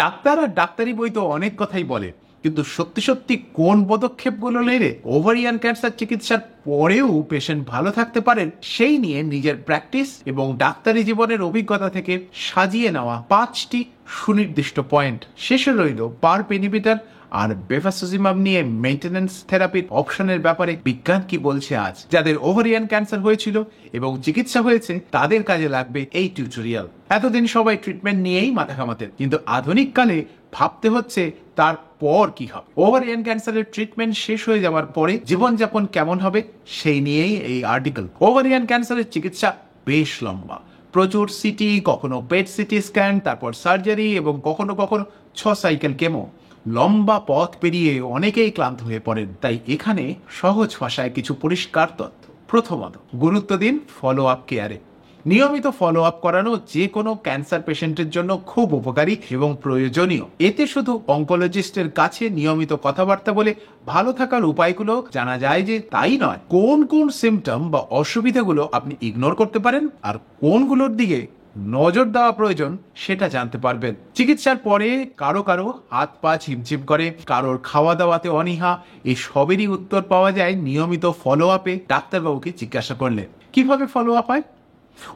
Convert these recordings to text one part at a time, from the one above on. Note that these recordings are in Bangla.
ডাক্তার আর ডাক্তারি বই তো অনেক কথাই বলে, কিন্তু সত্যি সত্যি কোন পদক্ষেপগুলো নিলে ওভারিয়ান ক্যান্সার চিকিৎসার পরেও পেশেন্ট ভালো থাকতে পারেন সেই নিয়ে নিজের প্র্যাকটিস এবং ডাক্তারি জীবনের অভিজ্ঞতা থেকে সাজিয়ে নেওয়া 5টি সুনির্দিষ্ট পয়েন্ট। শেষে রইল পার্প ইনহিবিটর আর বেভাসিজিমাব নিয়ে মেইনটেনেন্স থেরাপির অপশনের ব্যাপারে বিজ্ঞান কি বলছে আজ। যাদের ওভারিয়ান ক্যান্সার হয়েছিল এবং চিকিৎসা হয়েছে তাদের কাজে লাগবে এই টিউটোরিয়াল। এতদিন সবাই ট্রিটমেন্ট নিয়েই মাথা ঘামাতেন, কিন্তু আধুনিক কালে ভাবতে হচ্ছে তারপর কি হবে। ওভারিয়ান ক্যান্সারের ট্রিটমেন্ট শেষ হয়ে যাওয়ার পরে জীবনযাপন কেমন হবে সেই নিয়েই এই আর্টিকেল। ওভারিয়ান ক্যান্সারের চিকিৎসা বেশ লম্বা, প্রচুর সিটি, কখনো পেট সিটি স্ক্যান, তারপর সার্জারি এবং কখনো কখনো 6 সাইকেল কেমো। লম্বা পথ পেরিয়ে অনেকেই ক্লান্ত হয়ে পড়েন। তাই এখানে সহজ ভাষায় কিছু পরিষ্কার তথ্য। প্রথমত, গুরুত্ব দিন ফলো আপ কেয়ারে। নিয়মিত ফলো আপ করানো যে কোনো ক্যান্সার পেশেন্টের জন্য খুব উপকারী এবং প্রয়োজনীয়। এতে শুধু অঙ্কোলজিস্টের কাছে নিয়মিত কথাবার্তা বলে ভালো থাকার উপায়গুলো জানা যায় যে তাই নয়, কোন কোন সিমটম বা অসুবিধাগুলো আপনি ইগনোর করতে পারেন আর কোনগুলোর দিকে নজর দেওয়া প্রয়োজন সেটা জানতে পারবেন। চিকিৎসার পরে কারো কারো হাত পা ঝিমঝিম করে, কারোর খাওয়া দাওয়াতে অনীহা, এই সবেরই উত্তর পাওয়া যায় নিয়মিত ফলো আপে ডাক্তারবাবুকে জিজ্ঞাসা করলে। কিভাবে ফলো আপ হয়?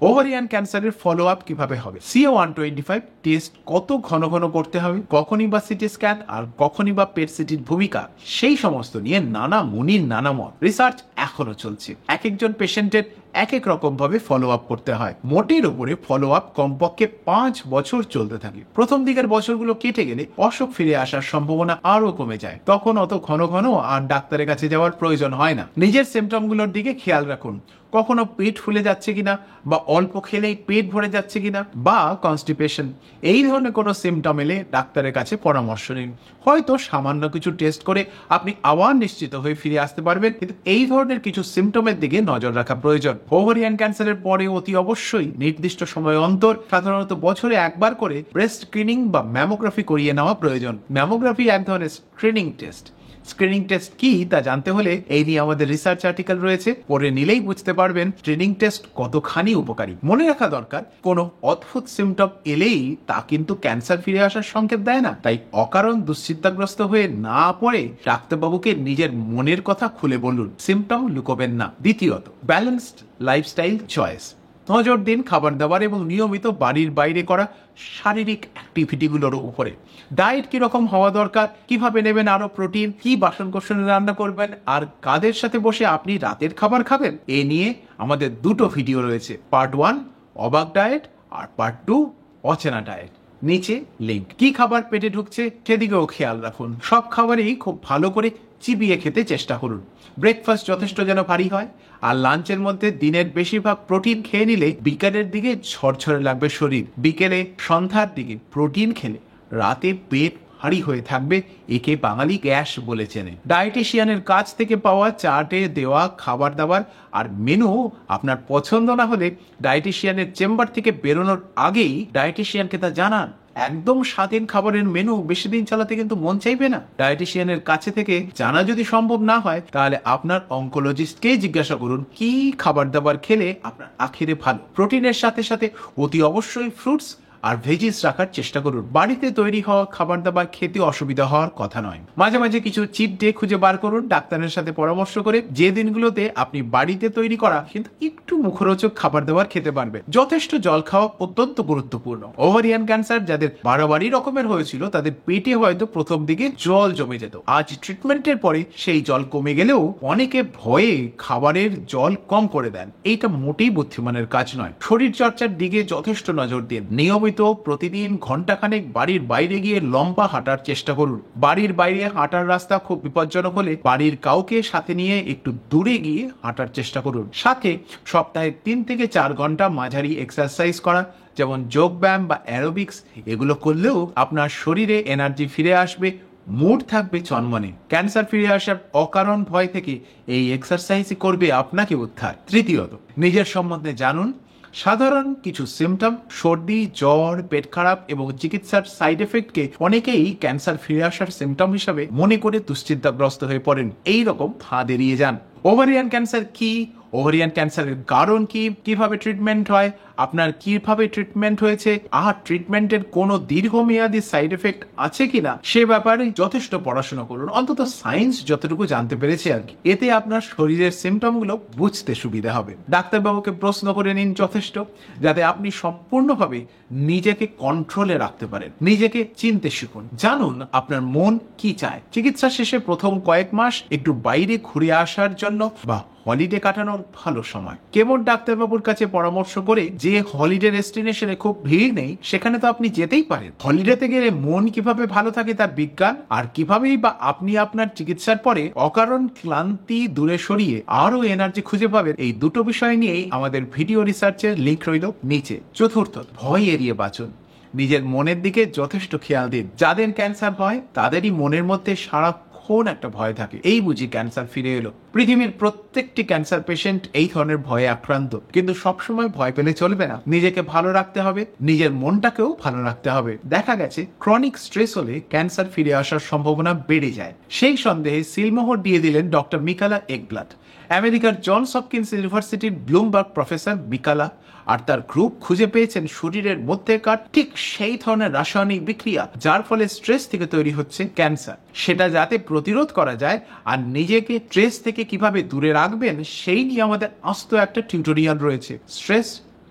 ওভারিয়ান ক্যান্সারের ফলো আপ কিভাবে হবে? CA-125 টেস্ট কত ঘন ঘন করতে হবে, কখনই বা সিটি স্ক্যান আর কখনই বা পেট সিটির ভূমিকা, সেই সমস্ত নিয়ে নানা মুনির নানা মত। রিসার্চ এখনো চলছে। এক একজন পেশেন্টের এক এক রকম ভাবে ফলো আপ করতে হয়। মোটের উপরে ফলো আপ কমপক্ষে 5 বছর চলতে থাকে। প্রথম দিকের বছরগুলো কেটে গেলে অসুখ ফিরে আসার সম্ভাবনা আরো কমে যায়। তখন অত ঘন ঘন আর ডাক্তারের কাছে যাওয়ার প্রয়োজন হয় না। নিজের সিমটমগুলোর দিকে খেয়াল রাখুন, কখনো পেট ফুলে যাচ্ছে কিনা, বা অল্প খেলেই পেট ভরে যাচ্ছে কিনা, বা কনস্টিপেশন, এই ধরনের কোনো সিমটম এলে ডাক্তারের কাছে পরামর্শ নিন। হয়তো সামান্য কিছু টেস্ট করে আপনি আবার নিশ্চিত হয়ে ফিরে আসতে পারবেন, কিন্তু এই ধরনের কিছু সিমটমের দিকে নজর রাখা প্রয়োজন। ওভারিয়ান ক্যান্সারের পরে অতি অবশ্যই নির্দিষ্ট সময় অন্তর, সাধারণত বছরে একবার করে ব্রেস্ট স্ক্রিনিং বা ম্যামোগ্রাফি করিয়ে নেওয়া প্রয়োজন। ম্যামোগ্রাফি এক ধরনের স্ক্রিনিং টেস্ট। স্ক্রিনিং টেস্ট কি তা জানতে হলে এই নিয়ে আমাদের রিসার্চ আর্টিকেল রয়েছে, পড়ে নিলেই বুঝতে পারবেন স্ক্রিনিং টেস্ট কতখানি উপকারী। মনে রাখা দরকার, কোনো অদ্ভুত সিমটম এলেই তা কিন্তু ক্যান্সার ফিরে আসার সংকেত দেয় না। তাই অকারণ দুশ্চিন্তাগ্রস্ত হয়ে না পড়ে ডাক্তারবাবুকে নিজের মনের কথা খুলে বলুন, সিমটম লুকোবেন না। দ্বিতীয়ত, ব্যালেন্সড লাইফস্টাইল চয়েস। নজর দিন খাবার দাবার এবং নিয়মিত বাড়ির বাইরে করা শারীরিক অ্যাক্টিভিটিগুলোর উপরে। ডায়েট কিরকম হওয়া দরকার, কিভাবে নেবেন আরো প্রোটিন, কি বাসন কোসনে রান্না করবেন, আর কাদের সাথে বসে আপনি রাতের খাবার খাবেন, এ নিয়ে আমাদের 2টো ভিডিও রয়েছে। পার্ট 1 অবাক ডায়েট আর পার্ট 2 অচেনা ডায়েট। নিচে লিঙ্ক। কি খাবার পেটে ঢুকছে সেদিকেও খেয়াল রাখুন। সব খাবারেই খুব ভালো করে চিবিয়ে খেতে চেষ্টা করুন। ব্রেকফাস্ট যথেষ্ট যেন ভারী হয়, আর লাঞ্চের মধ্যে দিনের বেশিরভাগ প্রোটিন খেয়ে নিলে বিকালের দিকে ঝরঝরে লাগবে শরীর। বিকেলে সন্ধ্যার দিকে প্রোটিন খেলে রাতে পেট ভারী হয়ে থাকবে, একে বাঙালি গ্যাস বলে চেনে। ডায়েটিশিয়ানের কাছ থেকে পাওয়া চার্টে দেওয়া খাবার দাবার আর মেনু আপনার পছন্দ না হলে ডায়েটিশিয়ানের চেম্বার থেকে বেরোনোর আগেই ডায়েটিশিয়ানকে তা জানান। একদম স্বাধীন খাবারের মেনু বেশি দিন চালাতে কিন্তু মন চাইবে না। ডায়েটিশিয়ানের কাছে থেকে জানা যদি সম্ভব না হয়, তাহলে আপনার অঙ্কোলজিস্টকেই জিজ্ঞাসা করুন কি খাবার দাবার খেলে আপনার আখেরে ভালো। প্রোটিনের সাথে সাথে অতি অবশ্যই ফ্রুটস আর ভেজিস রাখার চেষ্টা করুন। বাড়িতে তৈরি হওয়া খাবার দাবার খেতে অসুবিধা হওয়ার কথা নয়। মাঝে মাঝে কিছু চিট ডে খুঁজে বার করুন ডাক্তারের সাথে পরামর্শ করে, যে দিনগুলোতে আপনি বাড়িতে তৈরি করা কিন্তু একটু মুখরোচক খাবার দাবার খেতে পারবেন। যথেষ্ট জল খাওয়া অত্যন্ত গুরুত্বপূর্ণ। ওভারিয়ান ক্যান্সার যাদের বাড়াবাড়ি রকমের হয়েছিল তাদের পেটে হয়তো প্রথম দিকে জল জমে যেত। আজ ট্রিটমেন্টের পরে সেই জল কমে গেলেও অনেকে ভয়ে খাবারের জল কম করে দেন। এইটা মোটেই বুদ্ধিমানের কাজ নয়। শরীর চর্চার দিকে যথেষ্ট নজর দিন। নিয়মিত প্রতিদিন ঘন্টাখানেক বাড়ির বাইরে গিয়ে লম্বা হাঁটার চেষ্টা করুন। বাড়ির বাইরে হাঁটার রাস্তা খুব বিপজ্জনক হলে বাড়ির কাউকে সাথে নিয়ে একটু দূরে গিয়ে হাঁটার চেষ্টা করুন। সাথে সপ্তাহে 3 থেকে 4 ঘন্টা মাঝারি এক্সারসাইজ করা, যেমন যোগ ব্যায়াম বা অ্যারোবিক্স, এগুলো করলেও আপনার শরীরে এনার্জি ফিরে আসবে, মুড থাকবে চনমনে। ক্যান্সার ফিরে আসার অকারণ ভয় থেকে এই এক্সারসাইজই করবে আপনাকে উদ্ধার। তৃতীয়ত, নিজের সম্বন্ধে জানুন। সাধারণ কিছু সিমটম, সর্দি, জ্বর, পেট খারাপ এবং চিকিৎসার সাইড এফেক্টকে অনেকেই ক্যান্সার ফিরে আসার সিমটম হিসাবে মনে করে দুশ্চিন্তাগ্রস্ত হয়ে পড়েন। এই রকম ফাঁদ এড়িয়ে যান। ওভারিয়ান ক্যান্সার কি, ওভারিয়ান ক্যান্সারের কারণ কি, কিভাবে ট্রিটমেন্ট হয়, আপনার কিভাবে ট্রিটমেন্ট হয়েছে, আর ট্রিটমেন্টের কোনো দীর্ঘমেয়াদী সাইড এফেক্ট আছে কিনা সে ব্যাপারে যথেষ্ট পড়াশোনা করুন, অন্তত সায়েন্স যতটুকু জানতে পেরেছে আর কি। এতে আপনার শরীরের সিমটমগুলো বুঝতে সুবিধা হবে। ডাক্তারবাবুকে প্রশ্ন করে নিন যথেষ্ট, যাতে আপনি সম্পূর্ণভাবে নিজেকে কন্ট্রোলে রাখতে পারেন। নিজেকে চিনতে শিখুন, জানুন আপনার মন কি চায়। চিকিৎসা শেষে প্রথম কয়েক মাস একটু বাইরে ঘুরে আসার জন্য বা হলিডে কাটানোর ভালো সময়। কেমন ডাক্তারবাবুর কাছে পরামর্শ করে যে হলিডে ডেস্টিনেশনে খুব ভিড় নেই সেখানে তো আপনি যেতেই পারেন। হলিডেতে গেলে মন কিভাবে ভালো থাকে তার বিজ্ঞান, আর কিভাবেই বা আপনি আপনার চিকিৎসার পরে অকারণ ক্লান্তি দূরে সরিয়ে আরো এনার্জি খুঁজে পাবেন, এই দুটো বিষয় নিয়েই আমাদের ভিডিও রিসার্চের লিঙ্ক রইল নিচে। চতুর্থ, ভয় এড়িয়ে বাঁচুন। নিজের মনের দিকে যথেষ্ট খেয়াল দিন। যাদের ক্যান্সার হয় তাদেরই মনের মধ্যে সারাক্ষণ একটা ভয় থাকে, এই বুঝি ক্যান্সার ফিরে এলো। পৃথিবীর প্রত্যেকটি ক্যান্সার পেশেন্ট এই ধরনের ভয়ে আক্রান্ত, কিন্তু সবসময় ভয় পেলে চলবে না। নিজেকে ভালো রাখতে হবে, নিজের মনটাকেও ভালো রাখতে হবে। দেখা গেছে ক্রনিক স্ট্রেস হলে ক্যান্সার ফিরে আসার সম্ভাবনা বেড়ে যায়। সেই সন্দেহে সিলমোহর দিয়ে দিলেন ডক্টর মিকালা একব্লাট। আমেরিকার জনস হপকিন্স ইউনিভার্সিটির ব্লুমবার্গ প্রফেসর মিকালা আর তার গ্রুপ খুঁজে পেয়েছেন শরীরের মধ্যেকার ঠিক সেই ধরনের রাসায়নিক বিক্রিয়া যার ফলে স্ট্রেস থেকে তৈরি হচ্ছে ক্যান্সার। সেটা যাতে প্রতিরোধ করা যায় আর নিজেকে স্ট্রেস থেকে কিভাবে দূরে রাখবেন সেই নিয়ে আমাদের আস্ত একটা টিউটোরিয়াল রয়েছে। স্ট্রেস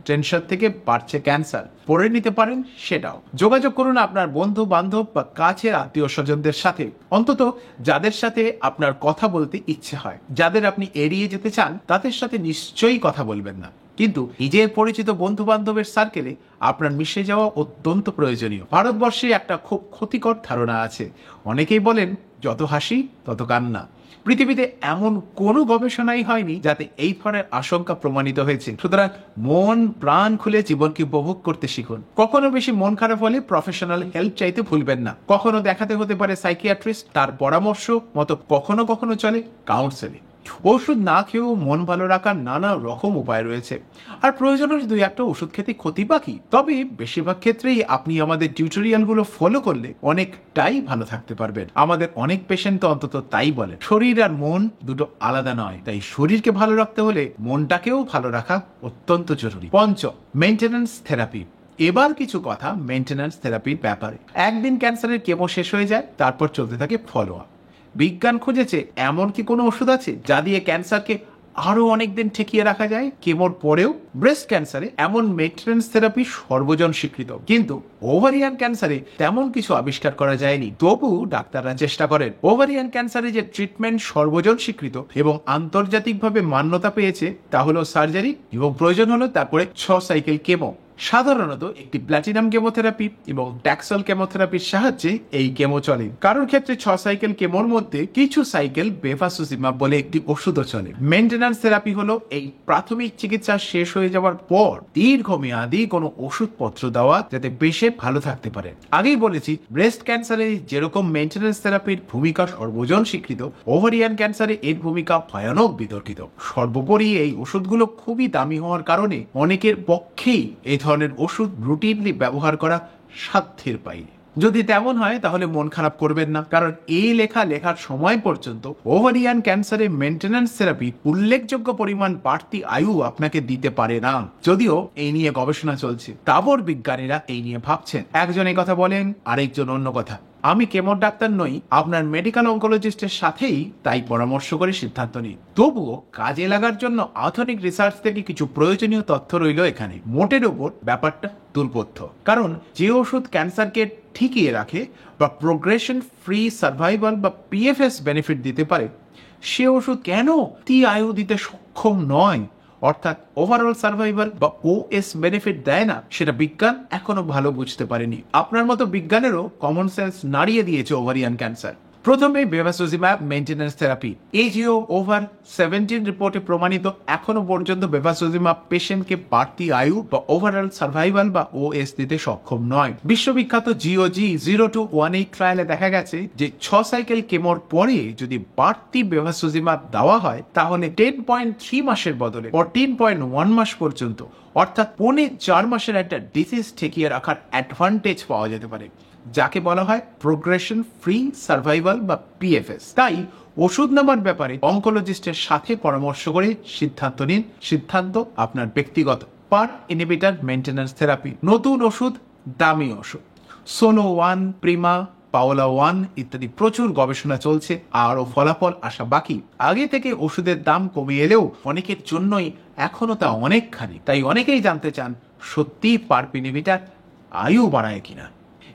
টেনশন থেকে বাড়ছে ক্যান্সার, পড়ে নিতে পারেন সেটাও। যোগাযোগ করুন আপনার বন্ধু বান্ধব বা কাছের আত্মীয় স্বজনদের সাথে, অন্তত যাদের সাথে আপনার কথা বলতে ইচ্ছে হয়। যাদের আপনি এড়িয়ে যেতে চান তাদের সাথে নিশ্চয়ই কথা বলবেন না, কিন্তু নিজের পরিচিত বন্ধু বান্ধবের সার্কেলে আপনার মিশে যাওয়া অত্যন্ত প্রয়োজনীয়। ভারতবর্ষে একটা খুব ক্ষতিকর ধারণা আছে, অনেকেই বলেন যত হাসি তত কান্না। পৃথিবীতে এমন কোনো গবেষণাই হয়নি যাতে এই ধরনের আশঙ্কা প্রমাণিত হয়েছে। সুতরাং মন প্রাণ খুলে জীবনকে উপভোগ করতে শিখুন। কখনো বেশি মন খারাপ হলে প্রফেশনাল হেল্প চাইতে ভুলবেন না। কখনো দেখাতে হতে পারে সাইকিয়াট্রিস্ট, তার পরামর্শ মতো কখনো কখনো চলে কাউন্সেলিং। ওষুধ না খেয়েও মন ভালো রাখার নানা রকম উপায় রয়েছে, আর প্রয়োজনের দুই একটা ওষুধ খেতে ক্ষতি বাকি। তবে বেশিরভাগ ক্ষেত্রেই আপনি আমাদের টিউটোরিয়ালগুলো ফলো করলে অনেকটাই ভালো থাকতে পারবেন। আমাদের অনেক পেশেন্ট তো অন্তত তাই বলে। শরীর আর মন দুটো আলাদা নয়, তাই শরীরকে ভালো রাখতে হলে মনটাকেও ভালো রাখা অত্যন্ত জরুরি। পঞ্চম, মেইনটেনেন্স থেরাপি। এবার কিছু কথা মেইনটেনেন্স থেরাপির ব্যাপারে। একদিন ক্যান্সারের কেমো শেষ হয়ে যায়, তারপর চলতে থাকে ফলো আপ। বিজ্ঞান খুঁজেছে এমন কি কোনো ওষুধ আছে যা দিয়ে ক্যান্সারকে আরো অনেকদিন ঠেকিয়ে রাখা যায় কেমোর পরেও? ব্রেস্ট ক্যান্সারে এমন মেইনটেনেন্স থেরাপি সর্বজন স্বীকৃত, কিন্তু ওভারিয়ান ক্যান্সারে তেমন কিছু আবিষ্কার করা যায়নি। তবু ডাক্তাররা চেষ্টা করেন। ওভারিয়ান ক্যান্সারে যে ট্রিটমেন্ট সর্বজন স্বীকৃত এবং আন্তর্জাতিকভাবে মান্যতা পেয়েছে তা হলো সার্জারি, এবং প্রয়োজন হলো তারপরে 6 সাইকেল কেমো। সাধারণত একটি প্ল্যাটিনাম কেমোথেরাপি এবং ট্যাক্সল কেমোথেরাপির সাহায্যে এই কেমো চলে। কারোর ক্ষেত্রে 6 সাইকেল কেমোর মধ্যে কিছু সাইকেল বেভাসোজিমাব বলে একটি ওষুধও চলে। মেইনটেনেন্স থেরাপি হলো এই প্রাথমিক চিকিৎসা শেষ হয়ে যাওয়ার পর দীর্ঘমেয়াদী কোনো ওষুধপত্র দেওয়া, যাতে বেশে ভালো থাকতে পারে। আগেই বলেছি, ব্রেস্ট ক্যান্সারে যেরকম মেইনটেনেন্স থেরাপির ভূমিকা সর্বজন স্বীকৃত, ওভারিয়ান ক্যান্সারে এর ভূমিকা ভয়ানক বিতর্কিত। সর্বোপরি এই ওষুধগুলো খুবই দামি হওয়ার কারণে অনেকের পক্ষেই এই ধরনের ওষুধ রুটিনলি ব্যবহার করা সাধ্যের বাইরে। যদি তেমন হয় তাহলে মন খারাপ করবেন না, কারণ এই লেখার সময় পর্যন্ত ওভারিয়ান ক্যান্সারে মেইনটেনেন্স থেরাপি উল্লেখযোগ্য পরিমাণ বাড়তি আয়ু আপনাকে দিতে পারে না। যদিও এই নিয়ে গবেষণা চলছে, তাবর বিজ্ঞানীরা এই নিয়ে ভাবছেন। একজন এই কথা বলেন, আরেকজন অন্য কথা। আমি কেমো ডাক্তার নই, আপনার মেডিকেল অনকোলজিস্টের সাথেই তাই পরামর্শ করে সিদ্ধান্ত নিই। তবুও কাজে লাগার জন্য আধুনিক রিসার্চ থেকে কিছু প্রয়োজনীয় তথ্য রইল এখানে। মোটের ওপর ব্যাপারটা দুর্বোধ্য, কারণ যে ওষুধ ক্যান্সারকে ঠিকিয়ে রাখে বা প্রোগ্রেশন ফ্রি সার্ভাইভাল বা পিএফএস বেনিফিট দিতে পারে, সে ওষুধ কেন আয়ু দিতে সক্ষম নয়, অর্থাৎ ওভারঅল সার্ভাইভাল বা ওএস বেনিফিট দেয় না, সেটা বিজ্ঞান এখনো ভালো বুঝতে পারেনি। আপনার মতো বিজ্ঞানেরও কমন সেন্স নাড়িয়ে দিয়েছে ওভারিয়ান ক্যান্সার। প্রথমে বেভাসোজিমাব মেইনটেনেন্স থেরাপি। এজিও ওভার 17 রিপোর্টে প্রমাণিত এখনো পর্যন্ত বেভাসোজিমাব পেশেন্টকে বাড়তি আয়ু বা ওভারঅল সার্ভাইভাল বা ওএস দিতে সক্ষম নয়। বিশ্ববিখ্যাত জিওজি 0218 ট্রায়ালে দেখা গেছে যে 6 সাইকেল কেমোর পরে যদি বাড়তি বেভাসোজিমাব দেওয়া হয় তাহলে 10.3 মাসের বদলে 14.1 মাস পর্যন্ত, অর্থাৎ 4.5 মাসের একটা ডিজিজ ঠেকিয়ে রাখার অ্যাডভান্টেজ পাওয়া যেতে পারে। যাকে বলা হয় প্রোগ্রেশন ফ্রি সার্ভাইভাল বা পিএফএস। তাই ওষুধ নেওয়ার ব্যাপারে অনকোলজিস্টের সাথে পরামর্শ করে সিদ্ধান্ত নিন। সিদ্ধান্ত আপনার ব্যক্তিগত। পার্ট ইনহিবিটর মেইনটেনেন্স থেরাপি, নতুন ওষুধ, দামি ওষুধ, সোলো ওয়ান, প্রিমা, পাওলা ওয়ান ইত্যাদি প্রচুর গবেষণা চলছে, আরও ফলাফল আসা বাকি। আগে থেকে ওষুধের দাম কমে এলেও অনেকের জন্যই এখনো তা অনেকখানি। তাই অনেকেই জানতে চান সত্যিই পার্প ইনহিবিটর আয়ু বাড়ায় কিনা।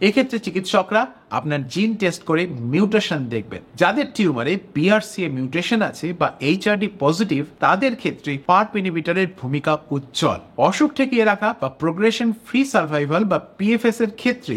এক্ষেত্রে চিকিৎসকরা আপনার জিন টেস্ট করে মিউটেশন দেখবেন। যাদের টিউমারে বিআরসিএ মিউটেশন আছে বা এইচআরডি পজিটিভ, তাদের ক্ষেত্রে পার্প ইনহিবিটরের ভূমিকা উজ্জ্বল। অসুখ ঠেকিয়ে রাখা বা প্রোগ্রেশন ফ্রি সার্ভাইভাল বা পিএফএস এর ক্ষেত্রে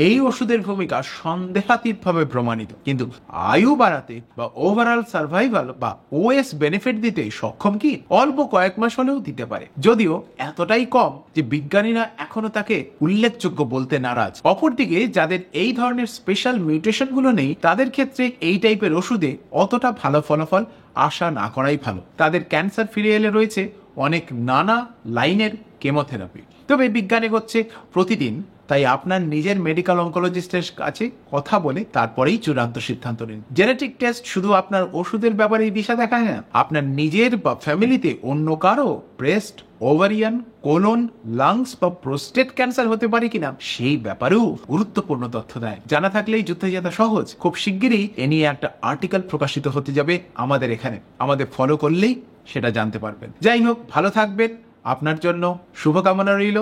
এই ওষুধের ভূমিকা সন্দেহাতীতভাবে প্রমাণিত। কিন্তু আয়ু বাড়াতে বা ওভারঅল সার্ভাইভাল বা ওএস বেনিফিট দিতে সক্ষম কি? অল্প কয়েক মাস হলেও দিতে পারে, যদিও এতটাই কম যে বিজ্ঞানীরা এখনো তাকে উল্লেখযোগ্য বলতে নারাজ। অপরদিকে যাদের এই ধরনের স্পেশাল মিউটেশনগুলো নেই, তাদের ক্ষেত্রে এই টাইপের ওষুধে অতটা ভালো ফলাফল আশা না করাই ভালো। তাদের ক্যান্সার ফিরে এলে রয়েছে অনেক নানা লাইনের কেমোথেরাপি। তবে বিজ্ঞান এগোচ্ছে প্রতিদিন, তাই আপনার নিজের মেডিকেল অনকোলজিস্টের কাছে কথা বলে তারপরেই চূড়ান্ত সিদ্ধান্ত নিন। জেনেটিক টেস্ট শুধু আপনার ওষুধের ব্যাপারেই দিশা দেখায় না, আপনার নিজের বা ফ্যামিলিতে অন্য কারো ব্রেস্ট, ওভারিয়ান, কোলন, লাংস বা প্রোস্টেট ক্যান্সার হতে পারে কিনা সেই ব্যাপারেও গুরুত্বপূর্ণ তথ্য দেয়। জানা থাকলেই যুদ্ধে জেতা সহজ। খুব শিগগিরই এ নিয়ে একটা আর্টিকেল প্রকাশিত হতে যাবে আমাদের এখানে। আমাদের ফলো করলেই সেটা জানতে পারবেন। যাই হোক, ভালো থাকবেন। আপনার জন্য শুভকামনা রইল।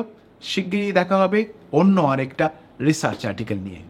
শিগগিরই দেখা হবে অন্য আরেকটা রিসার্চ আর্টিকেল নিয়ে।